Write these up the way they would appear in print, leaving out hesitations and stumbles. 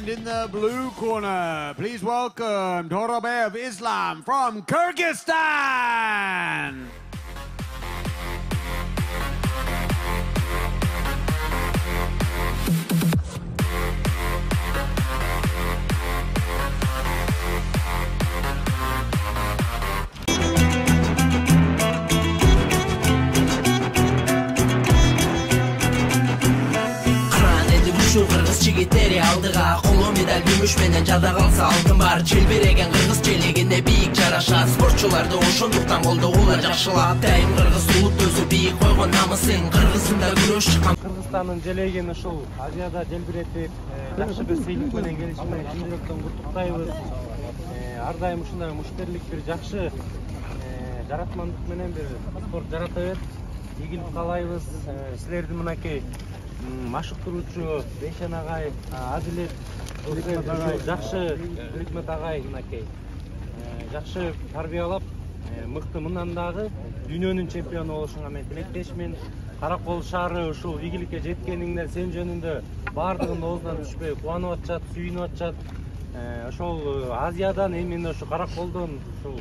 And in the blue corner, please welcome Torabev Islam from Kyrgyzstan. Şu Kırgız çigitleri aldığa Kolu medal gümüş menen jada kalsa altın var Çelbiregen Kırgız çelegine biyik jaraşa Sportçularda oşonduktan kolda ula jakşılap Dayım Kırgız ulut özü biyik koygon namısın Kırgızında күрөш чыккан Kırgızстан'ın jelegen ушул Азияда желбиретип жакшы бир сыйлык менен келишине чын жүрөктөн куттуктайбыз. Ар дайым ушундай муштерлик бир жакшы жаратмандык менен бир спорт жарата берет. Ийгилик каалайбыз. Силердин мынакей машыктыруучу Бейшен агай, Адилет жакшы Хикмет агай мынакей жакшы тарбиялап мыкты мындан дагы дүйнөнүн чемпиону болушуңа мен тилектешмин. Каракол шаары ушул ийгиликке жеткениңден сен жөнүндө баардыгынын оозунан түшпөй кубанып атышат, сүйүнүп атышат. Ошол Азиядан эмне ушу Караколдон ушул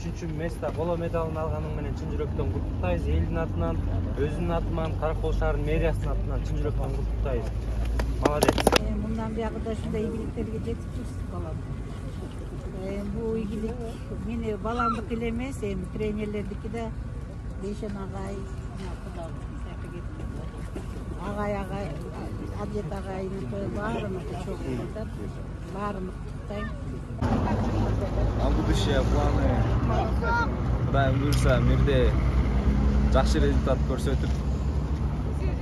3-чү место коло медалын алганың менен чын жүрөктөн куттуктайбыз. Элдин атынан, өзүнүн атынан, Каракол шаарынын мэриясынын атынан чын жүрөктөн куттуктайбыз. Молодец. Мындан биягы да ушундай ийгиликтерге жетип жүрсүз балам. Бул ийгилик мени баламдыкы эле эмес, эми тренерлердики да Бейшен агай, агай, Адилет агайдын баарымызды чоң куттуктап, баарымызды куттуктайм. На будущее планы Кудайым буйруса мирде жакшы результат көрсөтүп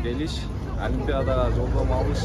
келиш, Олимпиадага жолдомо алыш.